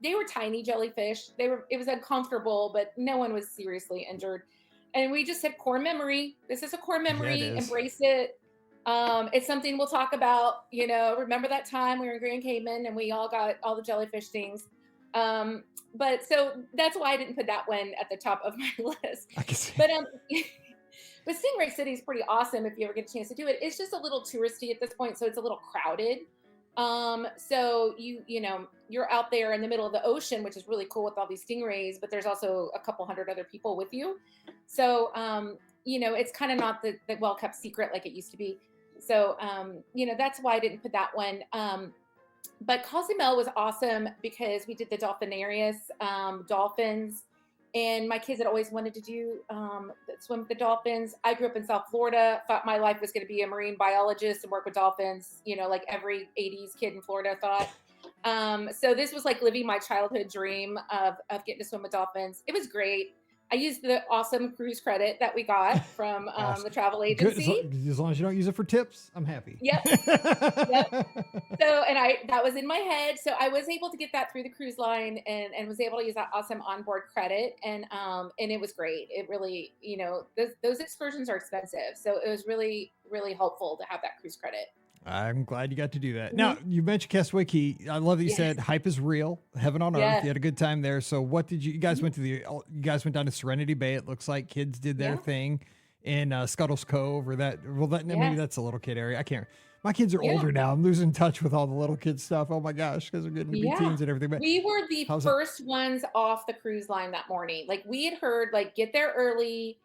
they were tiny jellyfish. It was uncomfortable, but no one was seriously injured. And we just said core memory. This is a core memory. Embrace it. It's something we'll talk about, remember that time we were in Grand Cayman and we all got all the jellyfish stings. But so that's why I didn't put that one at the top of my list. I can see. But, but Stingray City is pretty awesome if you ever get a chance to do it. It's just a little touristy at this point. So it's a little crowded. So you're out there in the middle of the ocean, which is really cool with all these stingrays, but there's also a couple hundred other people with you. So, it's kind of not the well-kept secret like it used to be. So, that's why I didn't put that one. But Cozumel was awesome because we did the Dolphinarius, dolphins. And my kids had always wanted to do swim with the dolphins. I grew up in South Florida, thought my life was going to be a marine biologist and work with dolphins, like every 80s kid in Florida thought. So this was like living my childhood dream of getting to swim with dolphins. It was great. I used the awesome cruise credit that we got from Awesome. the travel Good. agency. As long as you don't use it for tips, I'm happy. Yep. Yep. So, and that was in my head. So I was able to get that through the cruise line and was able to use that awesome onboard credit. And it was great. It really, those excursions are expensive. So it was really, really helpful to have that cruise credit. I'm glad you got to do that. Now, you mentioned Castaway Cay. I love that you said hype is real, heaven on earth. You had a good time there. So what did you guys went to you guys went down to Serenity Bay. It looks like kids did their thing in Scuttle's Cove or maybe that's a little kid area. I can't. My kids are older now. I'm losing touch with all the little kid stuff. Oh my gosh, because they're getting to be teens and everything. But we were the first ones off the cruise line that morning. Like we had heard, like get there early,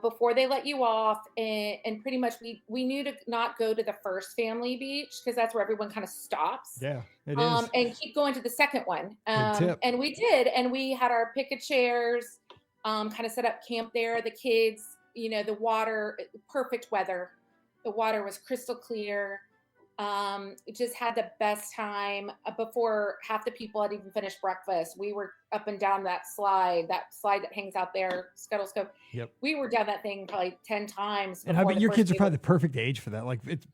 before they let you off. And pretty much we knew to not go to the first family beach because that's where everyone kind of stops. Yeah, it is. And keep going to the second one. Good tip. And we did. And we had our picket chairs, kind of set up camp there. The kids, the water, perfect weather. The water was crystal clear. Just had the best time. Before half the people had even finished breakfast, we were up and down that slide that hangs out there, Scuttle's Cove. Yep. We were down that thing probably 10 times. And I bet your kids are probably the perfect age for that. Like it's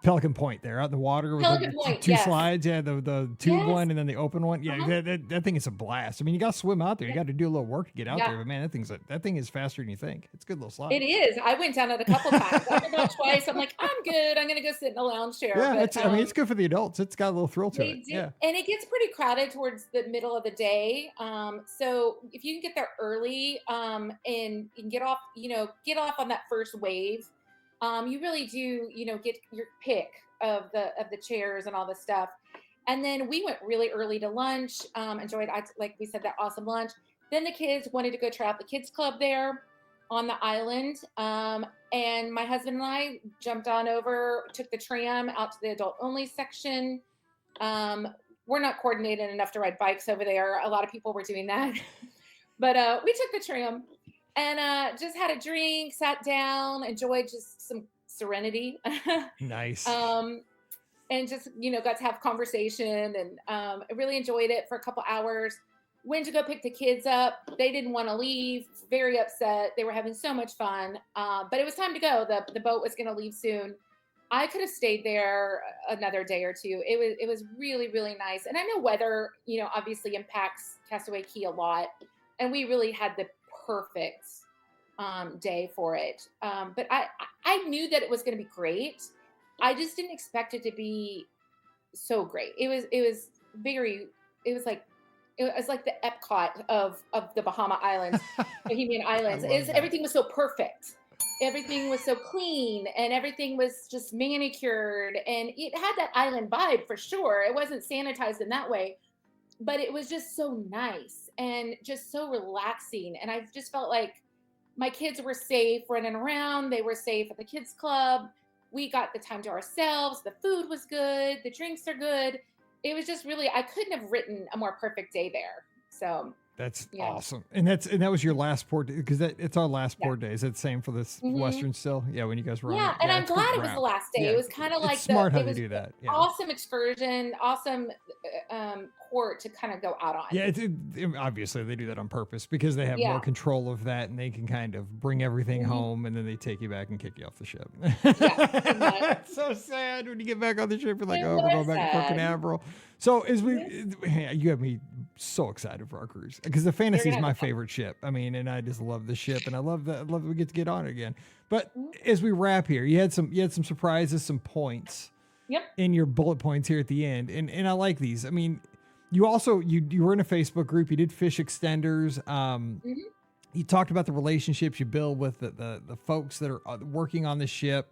Pelican Point there out in the water with the two slides. Yeah, the tube one and then the open one. Yeah, that thing is a blast. I mean, you got to swim out there. You got to do a little work to get out there. But man, that thing is faster than you think. It's a good little slide. It is. I went down it a couple times. I went down twice. I'm like, I'm good. I'm gonna go sit in a lounge chair. Yeah, but, it's good for the adults. It's got a little thrill to it. Yeah, and it gets pretty crowded towards the middle of the day. So if you can get there early, and you can get off on that first wave, you really do, get your pick of the chairs and all the stuff. And then we went really early to lunch. Enjoyed, like we said, that awesome lunch. Then the kids wanted to go try out the kids club there on the island. And my husband and I jumped on over, took the tram out to the adult only section. We're not coordinated enough to ride bikes over there. A lot of people were doing that. But we took the tram and just had a drink, sat down, enjoyed just some serenity. Nice. And just, got to have conversation and I really enjoyed it for a couple hours. Went to go pick the kids up. They didn't want to leave. Very upset. They were having so much fun. But it was time to go. The boat was going to leave soon. I could have stayed there another day or two. It was really, really nice. And I know weather, obviously impacts Castaway Cay a lot. And we really had the perfect day for it. But I knew that it was going to be great. I just didn't expect it to be so great. It was like the Epcot of the Bahama Islands, Bohemian Islands. Everything was so perfect. Everything was so clean and everything was just manicured and it had that island vibe for sure. It wasn't sanitized in that way, but it was just so nice and just so relaxing. And I just felt like my kids were safe running around. They were safe at the kids club. We got the time to ourselves. The food was good. The drinks are good. It was just really, I couldn't have written a more perfect day there. So that's awesome. And that was your last port because it's our last port day. Is it the same for this Western still? Yeah. When you guys were on. Yeah. And I'm glad it was the last day. It was kind of like smart how they do that. Yeah. Awesome excursion, awesome port to kind of go out on. Yeah. Obviously they do that on purpose because they have more control of that and they can kind of bring everything home and then they take you back and kick you off the ship. It's so sad when you get back on the ship. You're like, we're going back to Port Canaveral. So you have me so excited for our cruise because the Fantasy is my favorite ship. I mean, and I just love the ship and I love that we get to get on it again. But as we wrap here, you had some surprises, some points in your bullet points here at the end. And I like these. I mean, you also, you were in a Facebook group, you did fish extenders. You talked about the relationships you build with the folks that are working on the ship.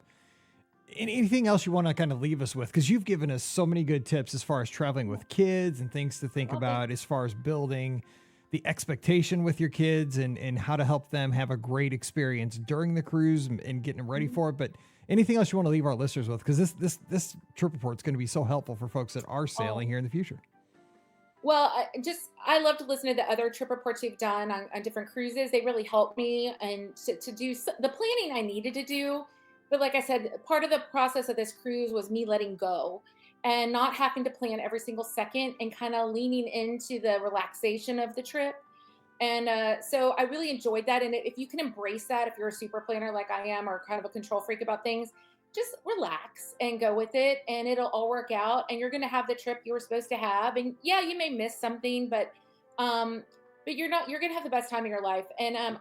Anything else you want to kind of leave us with? Because you've given us so many good tips as far as traveling with kids and things to think about as far as building the expectation with your kids and how to help them have a great experience during the cruise and getting them ready for it. But anything else you want to leave our listeners with? Because this trip report is going to be so helpful for folks that are sailing here in the future. Well, I love to listen to the other trip reports you've done on different cruises. They really helped me and to do the planning I needed to do. But like I said, part of the process of this cruise was me letting go and not having to plan every single second and kind of leaning into the relaxation of the trip. And so I really enjoyed that. And if you can embrace that, if you're a super planner like I am, or kind of a control freak about things, just relax and go with it, and it'll all work out. And you're going to have the trip you were supposed to have. And yeah, you may miss something, um, but you're going to have the best time of your life. And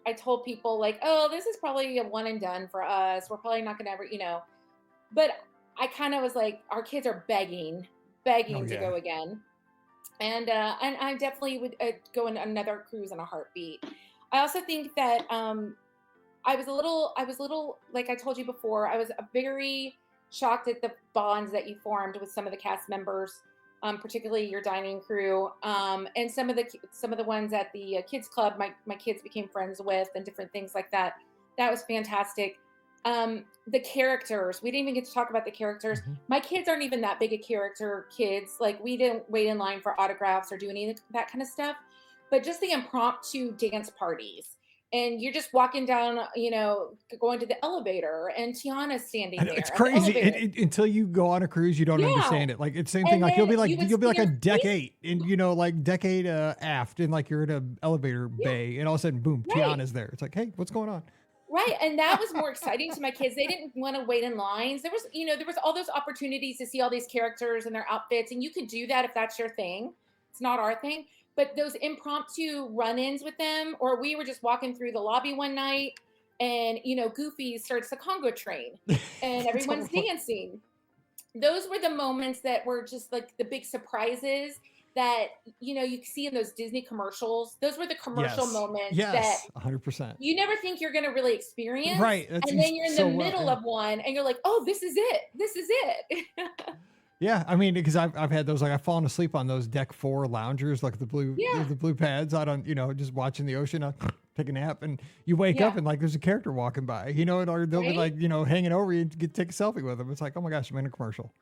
I told people like, oh, this is probably a one and done for us. We're probably not going to ever. But I kind of was like, our kids are begging to go again. And I definitely would go on another cruise in a heartbeat. I also think that I was a little, like I told you before, I was very shocked at the bonds that you formed with some of the cast members, particularly your dining crew, and some of the ones at the kids club. My kids became friends with, and different things like that. That was fantastic. The characters, we didn't even get to talk about the characters. Mm-hmm. My kids aren't even that big a character kids. Like, we didn't wait in line for autographs or do any of that kind of stuff, but just the impromptu dance parties. And you're just walking down, going to the elevator, and Tiana's standing there. It's crazy until you go on a cruise. You don't understand it. Like, it's the same thing. Like, you'll be like a deck 8, and like deck 8 aft, and like you're in an elevator bay, and all of a sudden, boom, Tiana's there. It's like, hey, what's going on? Right. And that was more exciting to my kids. They didn't want to wait in lines. There was all those opportunities to see all these characters and their outfits. And you could do that if that's your thing. It's not our thing. But those impromptu run-ins with them, or we were just walking through the lobby one night and, Goofy starts the Congo train and everyone's dancing. Those were the moments that were just like the big surprises that, you see in those Disney commercials. Those were the commercial moments that 100%. you never think you're going to really experience. Right. And then you're in the middle of one and you're like, oh, this is it. This is it. Yeah, I mean, because I've had those, like, I've fallen asleep on those deck 4 loungers, like the blue pads out on, just watching the ocean. I'll take a nap, and you wake up and like there's a character walking by, or they'll be like, hanging over you and take a selfie with them. It's like, oh my gosh, I'm in a commercial.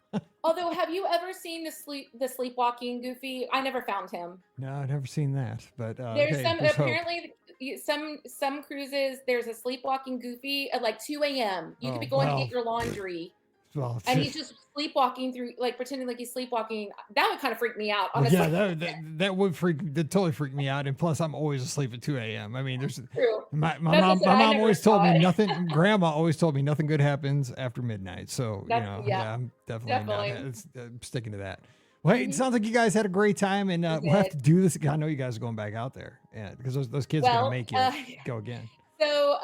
Although, have you ever seen the sleepwalking Goofy? I never found him. No, I've never seen that, but there's apparently hope. some cruises. There's a sleepwalking Goofy at like 2 a.m. You could be going to get your laundry. Well, and he's just sleepwalking through, like pretending like he's sleepwalking. That would kind of freak me out, honestly. Yeah, that would totally freak me out. And plus, I'm always asleep at 2 a.m. I mean, there's true. My mom always told me nothing. Grandma always told me nothing good happens after midnight. So I'm definitely not. I'm sticking to that. Well, hey, it sounds like you guys had a great time, and we'll have to do this. I know you guys are going back out there, because those kids are gonna make you go again. So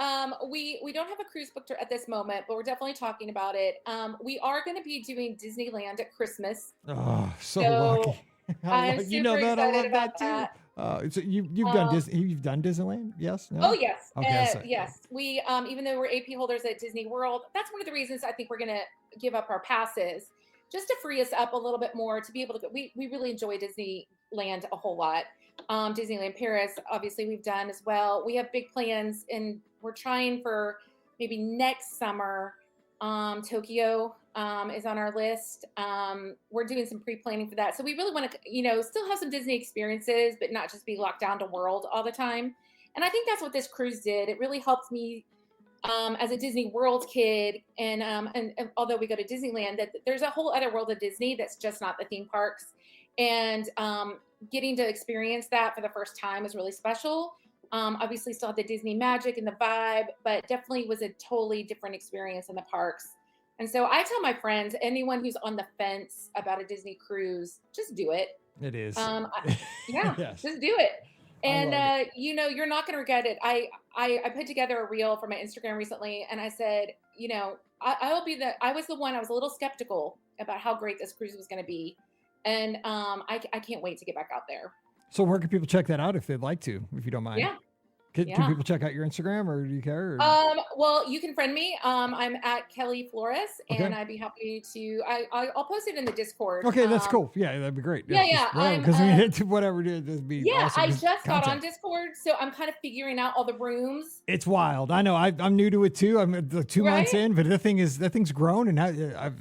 we don't have a cruise booked at this moment, but we're definitely talking about it. We are going to be doing Disneyland at Christmas. Oh, so lucky! I'm super excited about that. So you've done Disney? You've done Disneyland? Yes. No? Oh yes. Okay. Yes. We even though we're AP holders at Disney World, that's one of the reasons I think we're going to give up our passes, just to free us up a little bit more to be able to go. We really enjoy Disneyland a whole lot. Disneyland Paris, obviously, we've done as well. We have big plans, and we're trying for maybe next summer. Tokyo is on our list. We're doing some pre-planning for that. So we really want to, still have some Disney experiences, but not just be locked down to World all the time. And I think that's what this cruise did. It really helped me as a Disney World kid. And although we go to Disneyland, that there's a whole other world of Disney that's just not the theme parks. And getting to experience that for the first time was really special. Obviously still had the Disney magic and the vibe, but definitely was a totally different experience in the parks. And so I tell my friends, anyone who's on the fence about a Disney cruise, just do it. It is. Yes. Just do it. And you're not going to regret it. I put together a reel for my Instagram recently, and I said, I was a little skeptical about how great this cruise was going to be. And I can't wait to get back out there. So where can people check that out if they'd like to, if you don't mind? Yeah. Can people check out your Instagram, or do you care? Or? Well, you can friend me. I'm at Kelly Flores, and Okay. I'd be happy to. I'll post it in the Discord. Okay, that's cool. Yeah, that'd be great. Yeah. Because whatever it is, it'd be awesome. I just got on Discord, so I'm kind of figuring out all the rooms. It's wild. I know. I'm new to it too. I'm 2 months in, but that thing's grown, and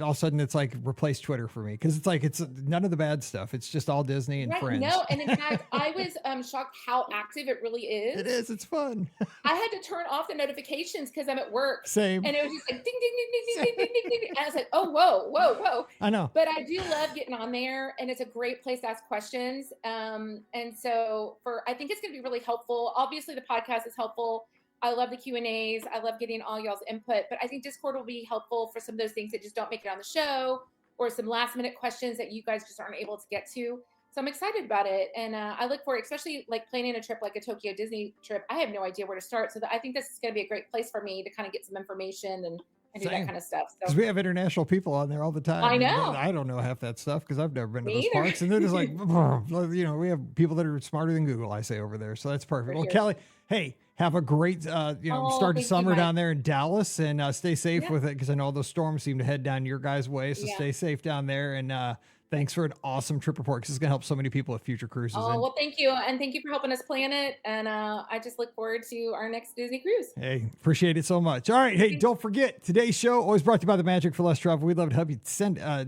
all of a sudden it's like replaced Twitter for me, because it's like it's none of the bad stuff. It's just all Disney and Friends. No, and in fact, I was shocked how active it really is. It is. It's fun. I had to turn off the notifications because I'm at work. Same. And it was just like ding, ding, ding, ding, ding, ding, ding, ding. And I was like, oh, whoa. I know. But I do love getting on there, and it's a great place to ask questions. And so I think it's going to be really helpful. Obviously, the podcast is helpful. I love the Q&As. I love getting all y'all's input. But I think Discord will be helpful for some of those things that just don't make it on the show, or some last minute questions that you guys just aren't able to get to. So I'm excited about it. And I look forward, especially like planning a trip like a Tokyo Disney trip. I have no idea where to start. So I think this is going to be a great place for me to kind of get some information and do that kind of stuff. Because we have international people on there all the time. I know. I don't know half that stuff because I've never been to those parks. And they're just like, we have people that are smarter than Google, I say, over there. So that's perfect. Well, Kelly, hey, have a great, start of summer down there in Dallas, and stay safe with it, because I know all those storms seem to head down your guys' way. So stay safe down there. And thanks for an awesome trip report, because it's going to help so many people with future cruises. Well, thank you. And thank you for helping us plan it. And I just look forward to our next Disney cruise. Hey, appreciate it so much. All right. Hey, don't forget, today's show, always brought to you by the Magic for Less Travel. We'd love to help you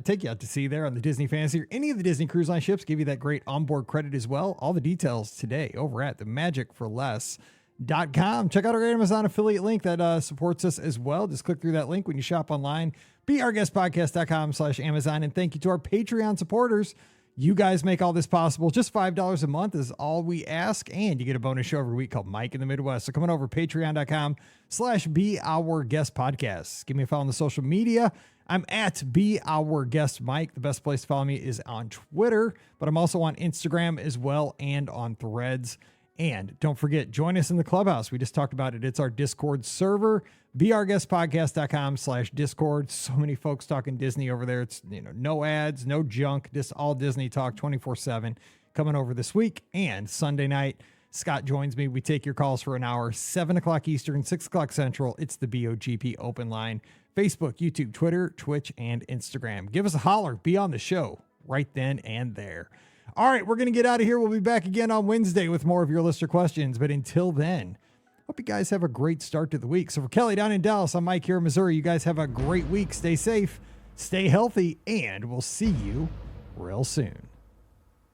take you out to sea there on the Disney Fantasy or any of the Disney Cruise Line ships. Give you that great onboard credit as well. All the details today over at the magicforless.com. Check out our Amazon affiliate link that supports us as well. Just click through that link when you shop online. BeOurGuestPodcast.com/Amazon. And thank you to our Patreon supporters. You guys make all this possible. Just $5 a month is all we ask. And you get a bonus show every week called Mike in the Midwest. So come on over to patreon.com/BeOurGuestPodcast. Give me a follow on the social media. I'm at BeOurGuestMike. The best place to follow me is on Twitter, but I'm also on Instagram as well and on Threads. And don't forget, join us in the clubhouse. We just talked about it. It's our Discord server, beourguestpodcast.com/Discord. So many folks talking Disney over there. It's, no ads, no junk, just all Disney talk 24/7 coming over this week. And Sunday night, Scott joins me. We take your calls for an hour, 7 o'clock Eastern, 6 o'clock Central. It's the BOGP open line. Facebook, YouTube, Twitter, Twitch, and Instagram. Give us a holler. Be on the show right then and there. All right, we're going to get out of here. We'll be back again on Wednesday with more of your listener questions. But until then, hope you guys have a great start to the week. So for Kelly down in Dallas, I'm Mike here in Missouri. You guys have a great week. Stay safe, stay healthy, and we'll see you real soon.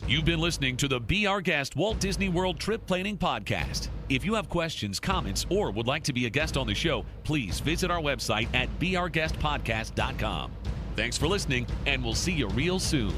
You've been listening to the Be Our Guest Walt Disney World Trip Planning Podcast. If you have questions, comments, or would like to be a guest on the show, please visit our website at beourguestpodcast.com. Thanks for listening, and we'll see you real soon.